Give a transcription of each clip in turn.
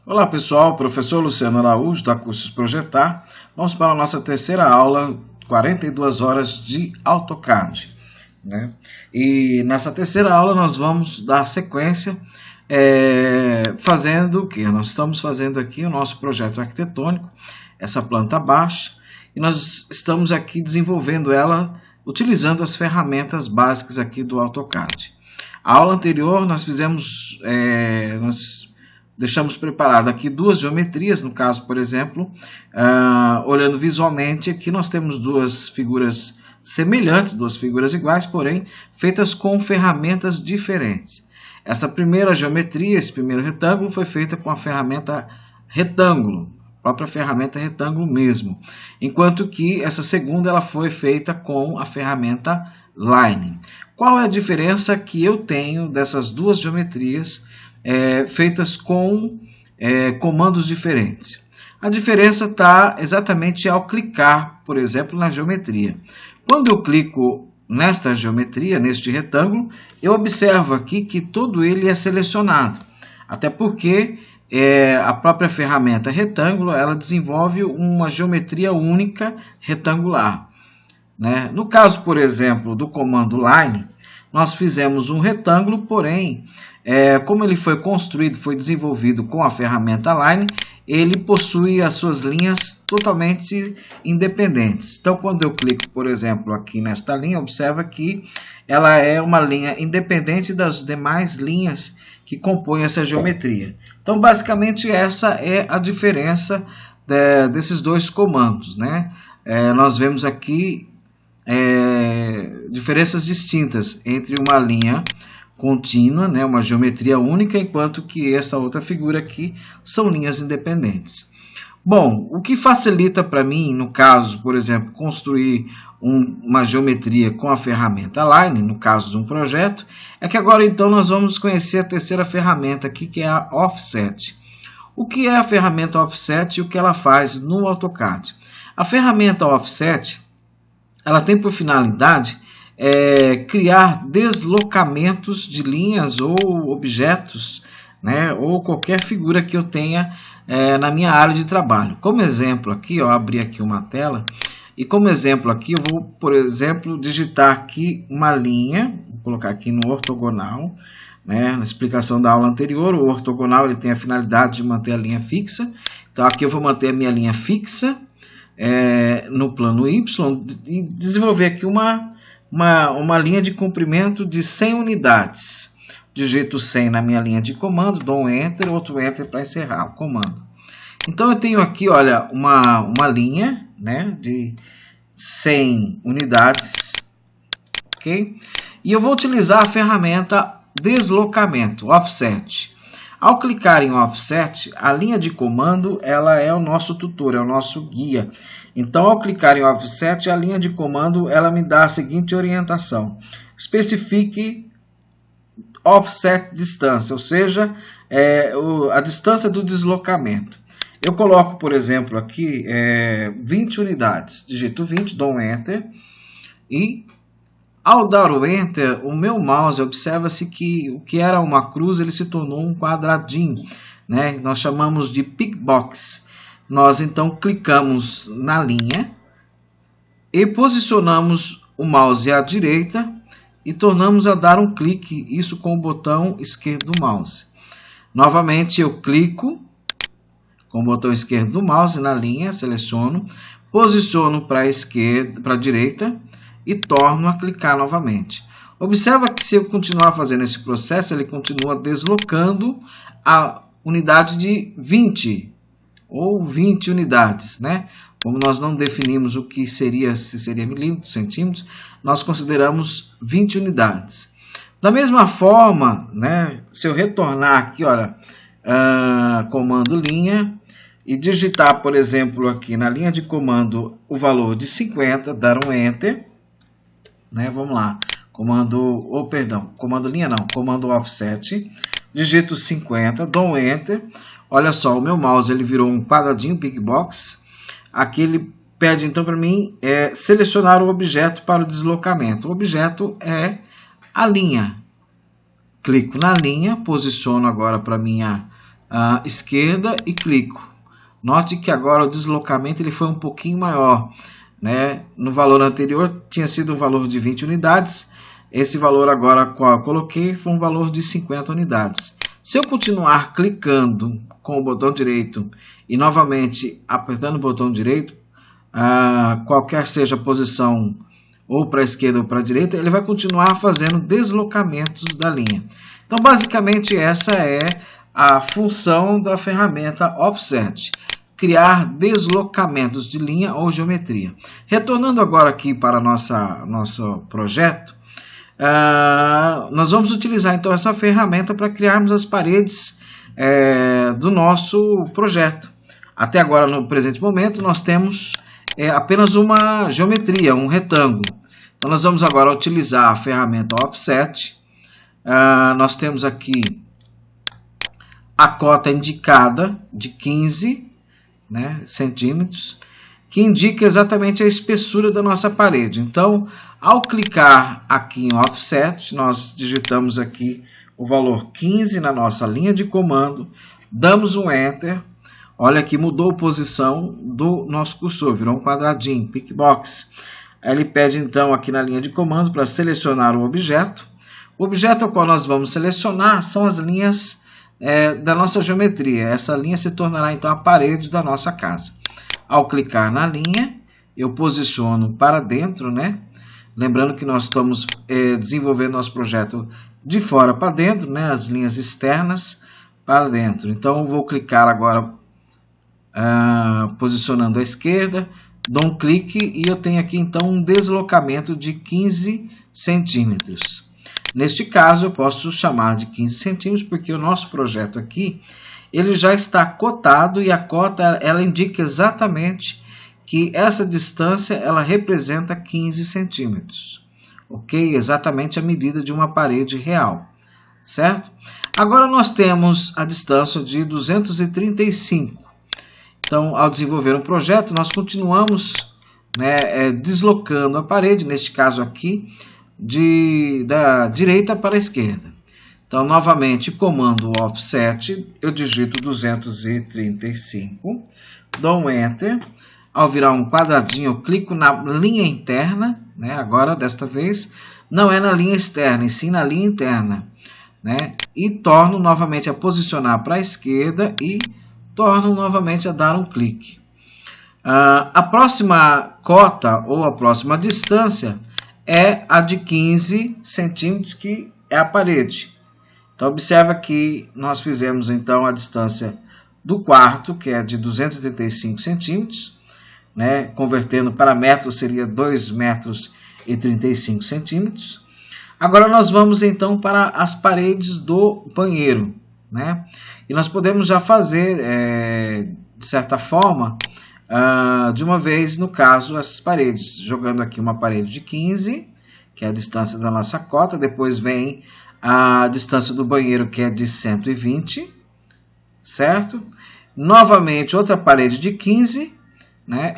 Olá pessoal, professor Luciano Araújo da Cursos Projetar. Vamos para a nossa terceira aula, 42 horas de AutoCAD. E nessa terceira aula nós vamos dar sequência fazendo o que? Nós estamos fazendo aqui o nosso projeto arquitetônico, essa planta baixa, e nós estamos aqui desenvolvendo ela utilizando as ferramentas básicas aqui do AutoCAD. A aula anterior nós fizemos, deixamos preparado aqui duas geometrias, no caso, por exemplo, olhando visualmente, aqui nós temos duas figuras semelhantes, duas figuras iguais, porém feitas com ferramentas diferentes. Essa primeira geometria, esse primeiro retângulo, foi feita com a ferramenta retângulo, a própria ferramenta retângulo mesmo, enquanto que essa segunda ela foi feita com a ferramenta line. Qual é a diferença que eu tenho dessas duas geometrias feitas com comandos diferentes? A diferença está exatamente ao clicar, por exemplo, na geometria. Quando eu clico nesta geometria, neste retângulo, eu observo aqui que todo ele é selecionado, até porque a própria ferramenta retângulo ela desenvolve uma geometria única retangular. No caso, por exemplo, do comando line, nós fizemos um retângulo, porém, como ele foi construído, foi desenvolvido com a ferramenta line, ele possui as suas linhas totalmente independentes. Então, quando eu clico, por exemplo, aqui nesta linha, observa que ela é uma linha independente das demais linhas que compõem essa geometria. Então, basicamente, essa é a diferença desses dois comandos. Nós vemos aqui diferenças distintas entre uma linha contínua, uma geometria única, enquanto que essa outra figura aqui são linhas independentes. Bom, o que facilita para mim, no caso, por exemplo, construir uma geometria com a ferramenta line, no caso de um projeto, é que agora então nós vamos conhecer a terceira ferramenta aqui, que é a Offset. O que é a ferramenta Offset e o que ela faz no AutoCAD? A ferramenta Offset ela tem por finalidade criar deslocamentos de linhas ou objetos, ou qualquer figura que eu tenha na minha área de trabalho. Como exemplo aqui, abri aqui uma tela, e como exemplo aqui eu vou, por exemplo, digitar aqui uma linha, vou colocar aqui no ortogonal, na explicação da aula anterior, o ortogonal ele tem a finalidade de manter a linha fixa, então aqui eu vou manter a minha linha fixa, no plano Y, e desenvolver aqui uma linha de comprimento de 100 unidades. Digito 100 na minha linha de comando, dou um Enter, outro Enter para encerrar o comando. Então eu tenho aqui, olha, uma linha de 100 unidades, ok? E eu vou utilizar a ferramenta deslocamento, Offset. Ao clicar em Offset, a linha de comando ela é o nosso tutor, é o nosso guia. Então, ao clicar em Offset, a linha de comando ela me dá a seguinte orientação. Especifique Offset distância, ou seja, a distância do deslocamento. Eu coloco, por exemplo, aqui 20 unidades. Digito 20, dou um Enter e ao dar o Enter, o meu mouse, observa-se que o que era uma cruz, ele se tornou um quadradinho, Nós chamamos de Pickbox. Nós, então, clicamos na linha e posicionamos o mouse à direita e tornamos a dar um clique, isso com o botão esquerdo do mouse. Novamente, eu clico com o botão esquerdo do mouse na linha, seleciono, posiciono para a esquerda, para a direita, e torno a clicar novamente. Observa que se eu continuar fazendo esse processo, ele continua deslocando a unidade de 20 ou 20 unidades, Como nós não definimos o que seria, se seria milímetros, centímetros, nós consideramos 20 unidades. Da mesma forma, se eu retornar aqui, olha, comando linha, e digitar, por exemplo, aqui na linha de comando o valor de 50, dar um Enter, vamos lá, comando linha não, comando Offset, digito 50, dou um Enter, olha só, o meu mouse ele virou um quadradinho Pickbox, aqui ele pede então para mim selecionar o objeto para o deslocamento, o objeto é a linha, clico na linha, posiciono agora para minha esquerda e clico. Note que agora o deslocamento ele foi um pouquinho maior, né? No valor anterior tinha sido um valor de 20 unidades, esse valor agora qual eu coloquei foi um valor de 50 unidades. Se eu continuar clicando com o botão direito e novamente apertando o botão direito, qualquer seja a posição, ou para a esquerda ou para a direita, ele vai continuar fazendo deslocamentos da linha. Então, basicamente, essa é a função da ferramenta Offset, criar deslocamentos de linha ou geometria. Retornando agora aqui para nosso projeto, nós vamos utilizar então essa ferramenta para criarmos as paredes do nosso projeto. Até agora, no presente momento, nós temos apenas uma geometria, um retângulo. Então, nós vamos agora utilizar a ferramenta Offset. Nós temos aqui a cota indicada de 15 centímetros, que indica exatamente a espessura da nossa parede. Então, ao clicar aqui em Offset, nós digitamos aqui o valor 15 na nossa linha de comando, damos um Enter. Olha aqui, mudou a posição do nosso cursor, virou um quadradinho, pickbox. Ele pede então aqui na linha de comando para selecionar o objeto. O objeto ao qual nós vamos selecionar são as linhas da nossa geometria. Essa linha se tornará então a parede da nossa casa. Ao clicar na linha, eu posiciono para dentro, né? Lembrando que nós estamos desenvolvendo nosso projeto de fora para dentro, né? As linhas externas para dentro. Então, eu vou clicar agora posicionando à esquerda, dou um clique e eu tenho aqui então um deslocamento de 15 centímetros. Neste caso, eu posso chamar de 15 centímetros, porque o nosso projeto aqui ele já está cotado e a cota ela indica exatamente que essa distância ela representa 15 centímetros. Ok? Exatamente a medida de uma parede real. Certo? Agora nós temos a distância de 235. Então, ao desenvolver um projeto, nós continuamos deslocando a parede, neste caso aqui, da direita para a esquerda. Então, novamente, comando Offset, eu digito 235, dou um Enter. Ao virar um quadradinho, eu clico na linha interna, agora, desta vez, não é na linha externa, e sim na linha interna. E torno novamente a posicionar para a esquerda e torno novamente a dar um clique. A próxima cota ou a próxima distância é a de 15 centímetros, que é a parede. Então, observa que nós fizemos então a distância do quarto, que é de 235 centímetros, convertendo para metros seria 2 metros e 35 centímetros. Agora nós vamos então para as paredes do banheiro, e nós podemos já fazer, de certa forma, de uma vez, no caso, essas paredes, jogando aqui uma parede de 15, que é a distância da nossa cota, depois vem a distância do banheiro, que é de 120, certo? Novamente, outra parede de 15,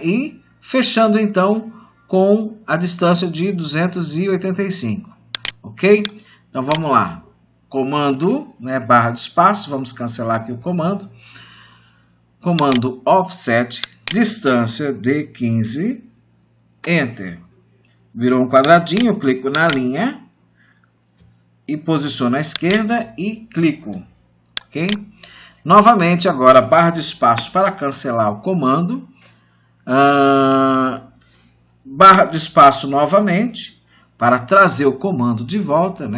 e fechando então com a distância de 285, ok? Então vamos lá, comando, barra de espaço, vamos cancelar aqui o comando Offset, distância de 15, Enter. Virou um quadradinho, eu clico na linha e posiciono à esquerda e clico, ok? Novamente, agora, barra de espaço para cancelar o comando, barra de espaço novamente, para trazer o comando de volta,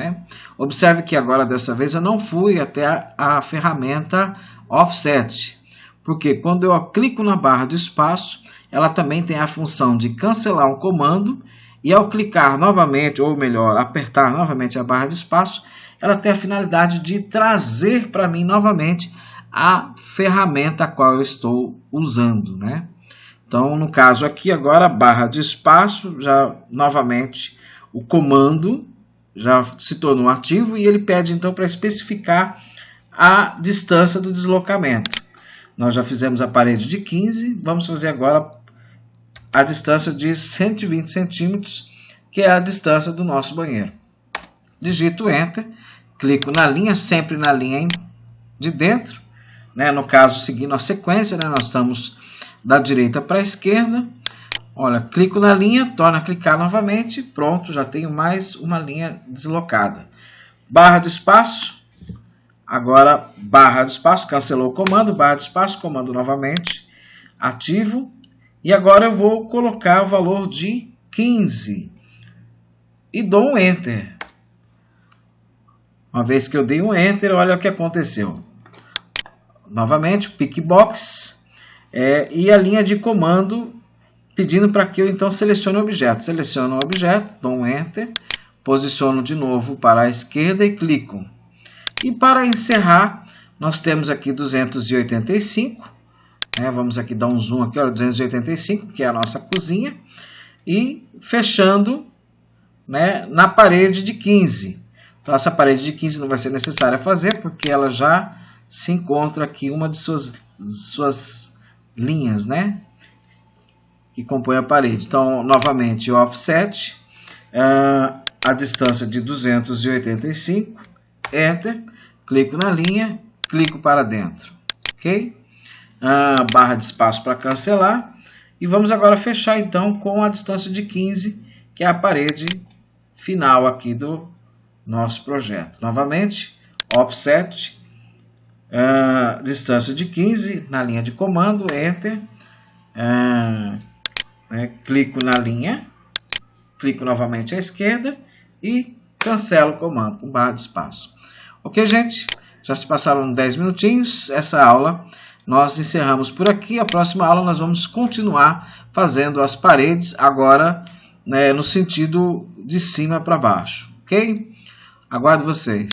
Observe que agora, dessa vez, eu não fui até a ferramenta Offset, porque quando eu clico na barra de espaço, ela também tem a função de cancelar um comando, e ao clicar novamente, ou melhor, apertar novamente a barra de espaço, ela tem a finalidade de trazer para mim novamente a ferramenta a qual eu estou usando, Então, no caso aqui, agora, barra de espaço, já novamente o comando já se tornou ativo e ele pede então para especificar a distância do deslocamento. Nós já fizemos a parede de 15, vamos fazer agora a distância de 120 centímetros, que é a distância do nosso banheiro. Digito Enter, clico na linha, sempre na linha de dentro, né? No caso, seguindo a sequência, né? Nós estamos da direita para a esquerda. Olha, clico na linha, torno a clicar novamente, pronto, já tenho mais uma linha deslocada. Barra de espaço, agora barra de espaço, cancelou o comando, barra de espaço, comando novamente, ativo. E agora eu vou colocar o valor de 15 e dou um Enter. Uma vez que eu dei um Enter, olha o que aconteceu. Novamente, o Pickbox e a linha de comando pedindo para que eu então selecione o objeto. Seleciono o objeto, dou um Enter, posiciono de novo para a esquerda e clico. E para encerrar, nós temos aqui 285. Vamos aqui dar um zoom aqui, olha, 285, que é a nossa cozinha. E fechando, né, na parede de 15. Então, essa parede de 15 não vai ser necessária fazer, porque ela já se encontra aqui, uma de suas linhas, né, que compõe a parede. Então, novamente, o offset, a distância de 285, Enter, clico na linha, clico para dentro, ok? Barra de espaço para cancelar. E vamos agora fechar então com a distância de 15, que é a parede final aqui do nosso projeto. Novamente, offset, distância de 15 na linha de comando, Enter, clico na linha, clico novamente à esquerda e cancelo o comando com barra de espaço. Ok, gente? Já se passaram 10 minutinhos. Essa aula nós encerramos por aqui. A próxima aula nós vamos continuar fazendo as paredes agora, né, no sentido de cima para baixo. Ok? Aguardo vocês.